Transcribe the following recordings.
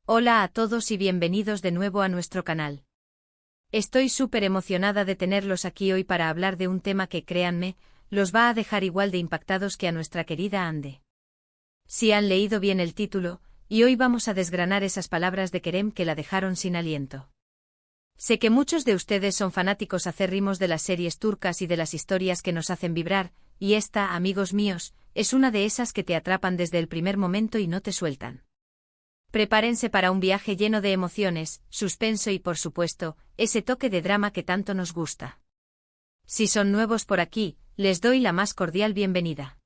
Hola a todos y bienvenidos de nuevo a nuestro canal. Estoy súper emocionada de tenerlos aquí hoy para hablar de un tema que, créanme, los va a dejar igual de impactados que a nuestra querida Ande. Si han leído bien el título, y hoy vamos a desgranar esas palabras de Kerem que la dejaron sin aliento. Sé que muchos de ustedes son fanáticos acérrimos de las series turcas y de las historias que nos hacen vibrar, y esta, amigos míos, es una de esas que te atrapan desde el primer momento y no te sueltan. Prepárense para un viaje lleno de emociones, suspenso y, por supuesto, ese toque de drama que tanto nos gusta. Si son nuevos por aquí, les doy la más cordial bienvenida.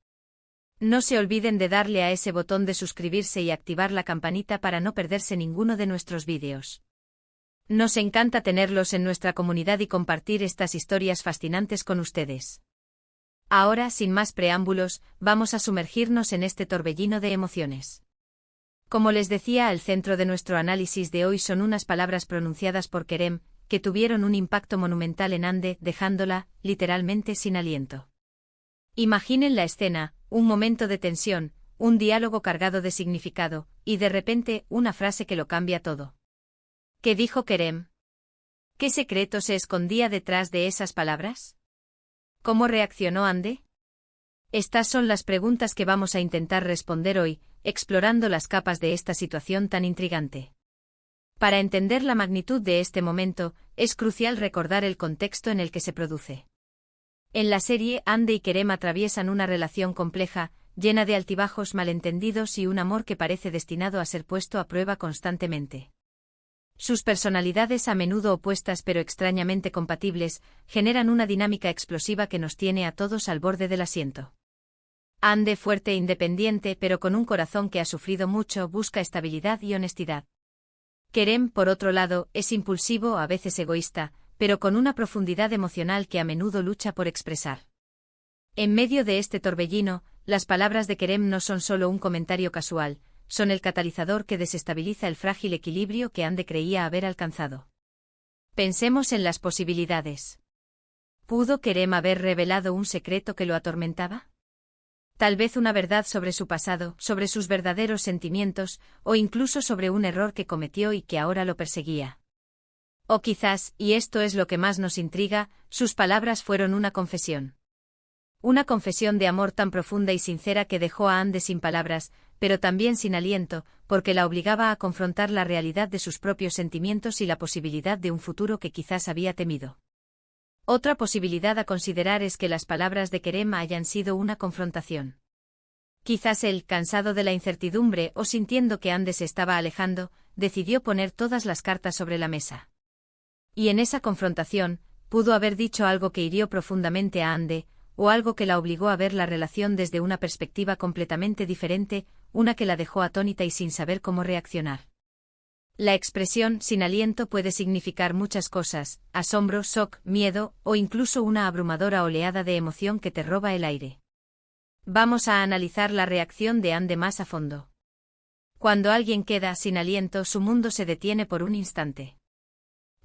No se olviden de darle a ese botón de suscribirse y activar la campanita para no perderse ninguno de nuestros vídeos. Nos encanta tenerlos en nuestra comunidad y compartir estas historias fascinantes con ustedes. Ahora, sin más preámbulos, vamos a sumergirnos en este torbellino de emociones. Como les decía, el centro de nuestro análisis de hoy son unas palabras pronunciadas por Kerem, que tuvieron un impacto monumental en Hande, dejándola, literalmente, sin aliento. Imaginen la escena, un momento de tensión, un diálogo cargado de significado, y de repente, una frase que lo cambia todo. ¿Qué dijo Kerem? ¿Qué secreto se escondía detrás de esas palabras? ¿Cómo reaccionó Hande? Estas son las preguntas que vamos a intentar responder hoy, explorando las capas de esta situación tan intrigante. Para entender la magnitud de este momento, es crucial recordar el contexto en el que se produce. En la serie, Hande y Kerem atraviesan una relación compleja, llena de altibajos, malentendidos y un amor que parece destinado a ser puesto a prueba constantemente. Sus personalidades, a menudo opuestas pero extrañamente compatibles, generan una dinámica explosiva que nos tiene a todos al borde del asiento. Hande, fuerte e independiente pero con un corazón que ha sufrido mucho, busca estabilidad y honestidad. Kerem, por otro lado, es impulsivo, a veces egoísta, pero con una profundidad emocional que a menudo lucha por expresar. En medio de este torbellino, las palabras de Kerem no son solo un comentario casual, son el catalizador que desestabiliza el frágil equilibrio que Hande creía haber alcanzado. Pensemos en las posibilidades. ¿Pudo Kerem haber revelado un secreto que lo atormentaba? Tal vez una verdad sobre su pasado, sobre sus verdaderos sentimientos, o incluso sobre un error que cometió y que ahora lo perseguía. O quizás, y esto es lo que más nos intriga, sus palabras fueron una confesión. Una confesión de amor tan profunda y sincera que dejó a Hande sin palabras, pero también sin aliento, porque la obligaba a confrontar la realidad de sus propios sentimientos y la posibilidad de un futuro que quizás había temido. Otra posibilidad a considerar es que las palabras de Kerem hayan sido una confrontación. Quizás él, cansado de la incertidumbre o sintiendo que Hande se estaba alejando, decidió poner todas las cartas sobre la mesa. Y en esa confrontación, pudo haber dicho algo que hirió profundamente a Hande, o algo que la obligó a ver la relación desde una perspectiva completamente diferente, una que la dejó atónita y sin saber cómo reaccionar. La expresión sin aliento puede significar muchas cosas: asombro, shock, miedo, o incluso una abrumadora oleada de emoción que te roba el aire. Vamos a analizar la reacción de Hande más a fondo. Cuando alguien queda sin aliento, su mundo se detiene por un instante.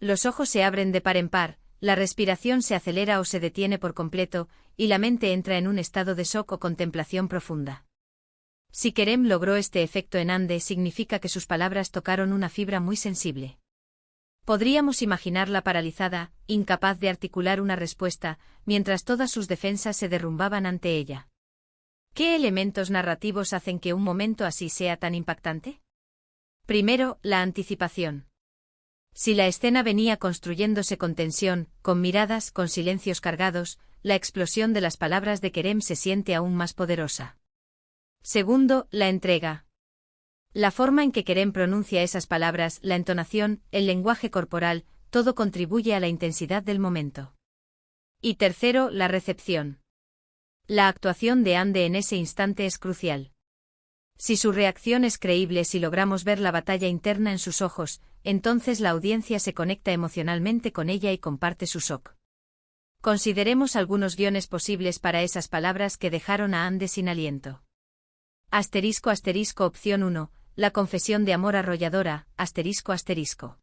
Los ojos se abren de par en par, la respiración se acelera o se detiene por completo, y la mente entra en un estado de shock o contemplación profunda. Si Kerem logró este efecto en Hande, significa que sus palabras tocaron una fibra muy sensible. Podríamos imaginarla paralizada, incapaz de articular una respuesta, mientras todas sus defensas se derrumbaban ante ella. ¿Qué elementos narrativos hacen que un momento así sea tan impactante? Primero, la anticipación. Si la escena venía construyéndose con tensión, con miradas, con silencios cargados, la explosión de las palabras de Kerem se siente aún más poderosa. Segundo, la entrega. La forma en que Kerem pronuncia esas palabras, la entonación, el lenguaje corporal, todo contribuye a la intensidad del momento. Y tercero, la recepción. La actuación de Hande en ese instante es crucial. Si su reacción es creíble, si logramos ver la batalla interna en sus ojos, entonces la audiencia se conecta emocionalmente con ella y comparte su shock. Consideremos algunos guiones posibles para esas palabras que dejaron a Hande sin aliento. *** opción 1, la confesión de amor arrolladora, ***.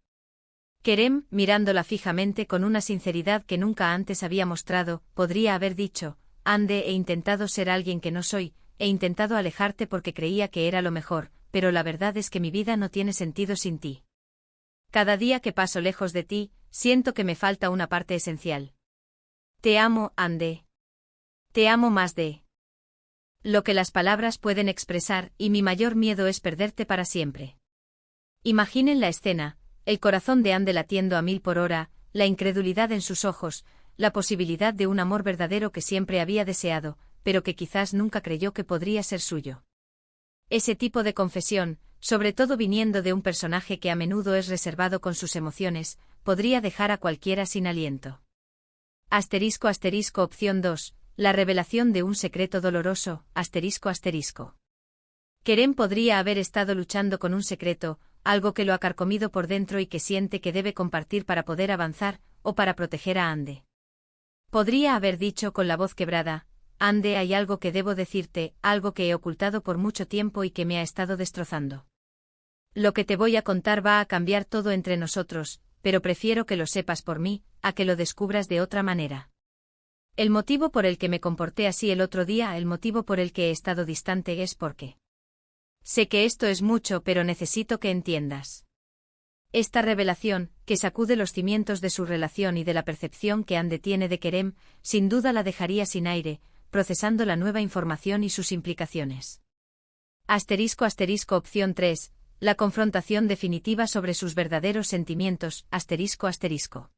Kerem, mirándola fijamente con una sinceridad que nunca antes había mostrado, podría haber dicho: Hande, he intentado ser alguien que no soy, he intentado alejarte porque creía que era lo mejor, pero la verdad es que mi vida no tiene sentido sin ti. Cada día que paso lejos de ti, siento que me falta una parte esencial. Te amo, Ande. Te amo más de lo que las palabras pueden expresar, y mi mayor miedo es perderte para siempre. Imaginen la escena, el corazón de Ande latiendo a 1000 por hora, la incredulidad en sus ojos, la posibilidad de un amor verdadero que siempre había deseado, pero que quizás nunca creyó que podría ser suyo. Ese tipo de confesión, sobre todo viniendo de un personaje que a menudo es reservado con sus emociones, podría dejar a cualquiera sin aliento. *** opción 2. La revelación de un secreto doloroso, ***. Kerem podría haber estado luchando con un secreto, algo que lo ha carcomido por dentro y que siente que debe compartir para poder avanzar, o para proteger a Ande. Podría haber dicho con la voz quebrada: Ande, hay algo que debo decirte, algo que he ocultado por mucho tiempo y que me ha estado destrozando. Lo que te voy a contar va a cambiar todo entre nosotros, pero prefiero que lo sepas por mí, a que lo descubras de otra manera. El motivo por el que me comporté así el otro día, el motivo por el que he estado distante es porque sé que esto es mucho, pero necesito que entiendas. Esta revelación, que sacude los cimientos de su relación y de la percepción que Ande tiene de Kerem, sin duda la dejaría sin aire, procesando la nueva información y sus implicaciones. *** opción 3. La confrontación definitiva sobre sus verdaderos sentimientos, ***.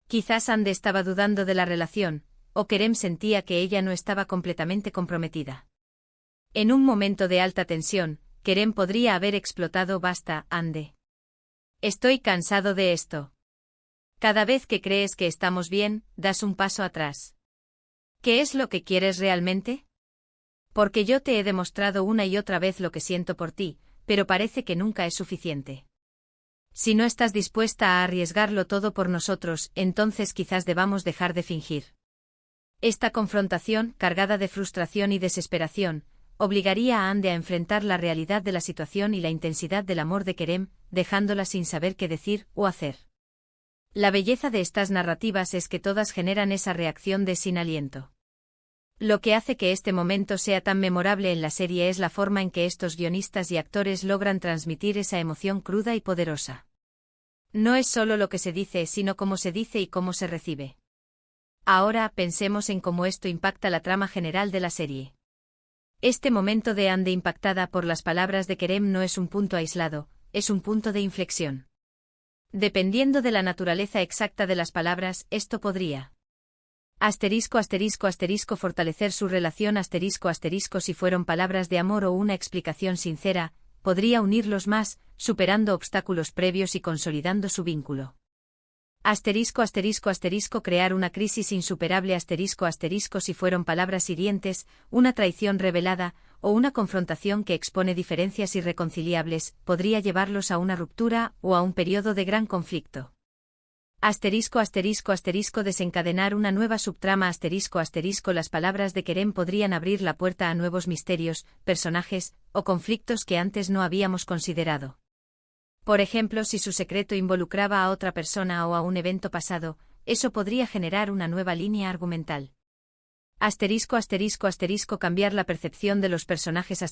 Quizás Ande estaba dudando de la relación, o Kerem sentía que ella no estaba completamente comprometida. En un momento de alta tensión, Kerem podría haber explotado: basta, Ande. Estoy cansado de esto. Cada vez que crees que estamos bien, das un paso atrás. ¿Qué es lo que quieres realmente? Porque yo te he demostrado una y otra vez lo que siento por ti, pero parece que nunca es suficiente. Si no estás dispuesta a arriesgarlo todo por nosotros, entonces quizás debamos dejar de fingir. Esta confrontación, cargada de frustración y desesperación, obligaría a Ande a enfrentar la realidad de la situación y la intensidad del amor de Kerem, dejándola sin saber qué decir o hacer. La belleza de estas narrativas es que todas generan esa reacción de sin aliento. Lo que hace que este momento sea tan memorable en la serie es la forma en que estos guionistas y actores logran transmitir esa emoción cruda y poderosa. No es solo lo que se dice, sino cómo se dice y cómo se recibe. Ahora, pensemos en cómo esto impacta la trama general de la serie. Este momento de Ande impactada por las palabras de Kerem no es un punto aislado, es un punto de inflexión. Dependiendo de la naturaleza exacta de las palabras, esto podría *** fortalecer su relación *** si fueron palabras de amor o una explicación sincera, podría unirlos más, superando obstáculos previos y consolidando su vínculo. Crear una crisis insuperable *** si fueron palabras hirientes, una traición revelada, o una confrontación que expone diferencias irreconciliables, podría llevarlos a una ruptura o a un periodo de gran conflicto. Desencadenar una nueva subtrama las palabras de Kerem podrían abrir la puerta a nuevos misterios, personajes, o conflictos que antes no habíamos considerado. Por ejemplo, si su secreto involucraba a otra persona o a un evento pasado, eso podría generar una nueva línea argumental. Cambiar la percepción de los personajes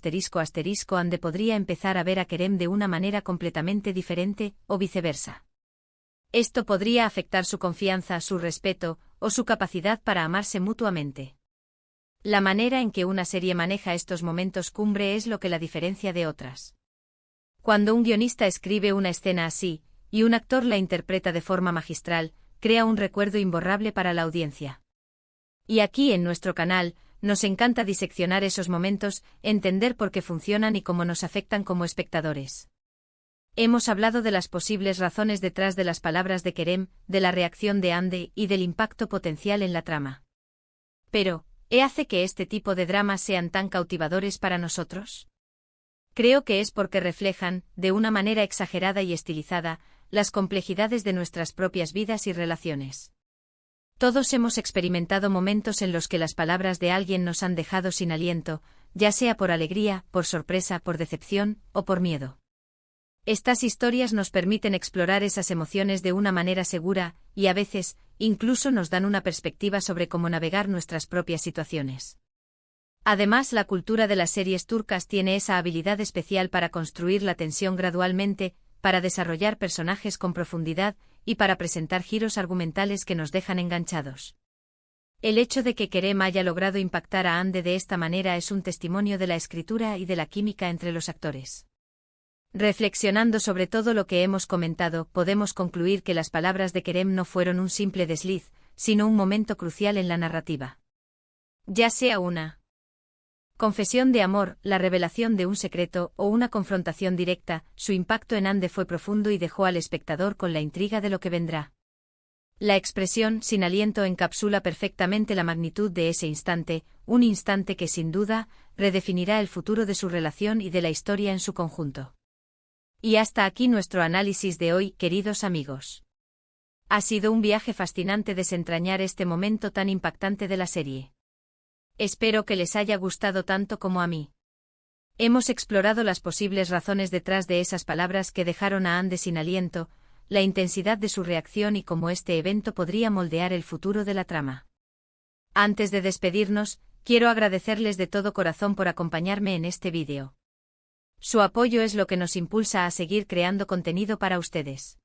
Ande podría empezar a ver a Kerem de una manera completamente diferente, o viceversa. Esto podría afectar su confianza, su respeto, o su capacidad para amarse mutuamente. La manera en que una serie maneja estos momentos cumbre es lo que la diferencia de otras. Cuando un guionista escribe una escena así, y un actor la interpreta de forma magistral, crea un recuerdo imborrable para la audiencia. Y aquí en nuestro canal, nos encanta diseccionar esos momentos, entender por qué funcionan y cómo nos afectan como espectadores. Hemos hablado de las posibles razones detrás de las palabras de Kerem, de la reacción de Ande y del impacto potencial en la trama. Pero, ¿qué hace que este tipo de dramas sean tan cautivadores para nosotros? Creo que es porque reflejan, de una manera exagerada y estilizada, las complejidades de nuestras propias vidas y relaciones. Todos hemos experimentado momentos en los que las palabras de alguien nos han dejado sin aliento, ya sea por alegría, por sorpresa, por decepción, o por miedo. Estas historias nos permiten explorar esas emociones de una manera segura, y a veces, incluso nos dan una perspectiva sobre cómo navegar nuestras propias situaciones. Además, la cultura de las series turcas tiene esa habilidad especial para construir la tensión gradualmente, para desarrollar personajes con profundidad y para presentar giros argumentales que nos dejan enganchados. El hecho de que Kerem haya logrado impactar a Hande de esta manera es un testimonio de la escritura y de la química entre los actores. Reflexionando sobre todo lo que hemos comentado, podemos concluir que las palabras de Kerem no fueron un simple desliz, sino un momento crucial en la narrativa. Ya sea una confesión de amor, la revelación de un secreto o una confrontación directa, su impacto en Hande fue profundo y dejó al espectador con la intriga de lo que vendrá. La expresión sin aliento encapsula perfectamente la magnitud de ese instante, un instante que sin duda redefinirá el futuro de su relación y de la historia en su conjunto. Y hasta aquí nuestro análisis de hoy, queridos amigos. Ha sido un viaje fascinante desentrañar este momento tan impactante de la serie. Espero que les haya gustado tanto como a mí. Hemos explorado las posibles razones detrás de esas palabras que dejaron a Hande sin aliento, la intensidad de su reacción y cómo este evento podría moldear el futuro de la trama. Antes de despedirnos, quiero agradecerles de todo corazón por acompañarme en este vídeo. Su apoyo es lo que nos impulsa a seguir creando contenido para ustedes.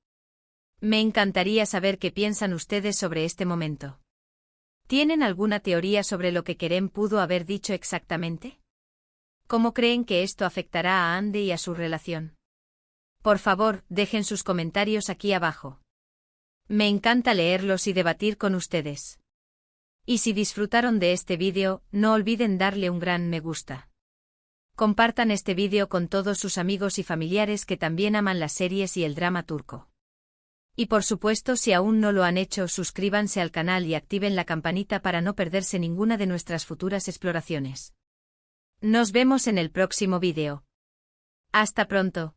Me encantaría saber qué piensan ustedes sobre este momento. ¿Tienen alguna teoría sobre lo que Kerem pudo haber dicho exactamente? ¿Cómo creen que esto afectará a Hande y a su relación? Por favor, dejen sus comentarios aquí abajo. Me encanta leerlos y debatir con ustedes. Y si disfrutaron de este vídeo, no olviden darle un gran me gusta. Compartan este vídeo con todos sus amigos y familiares que también aman las series y el drama turco. Y por supuesto, si aún no lo han hecho, suscríbanse al canal y activen la campanita para no perderse ninguna de nuestras futuras exploraciones. Nos vemos en el próximo vídeo. Hasta pronto.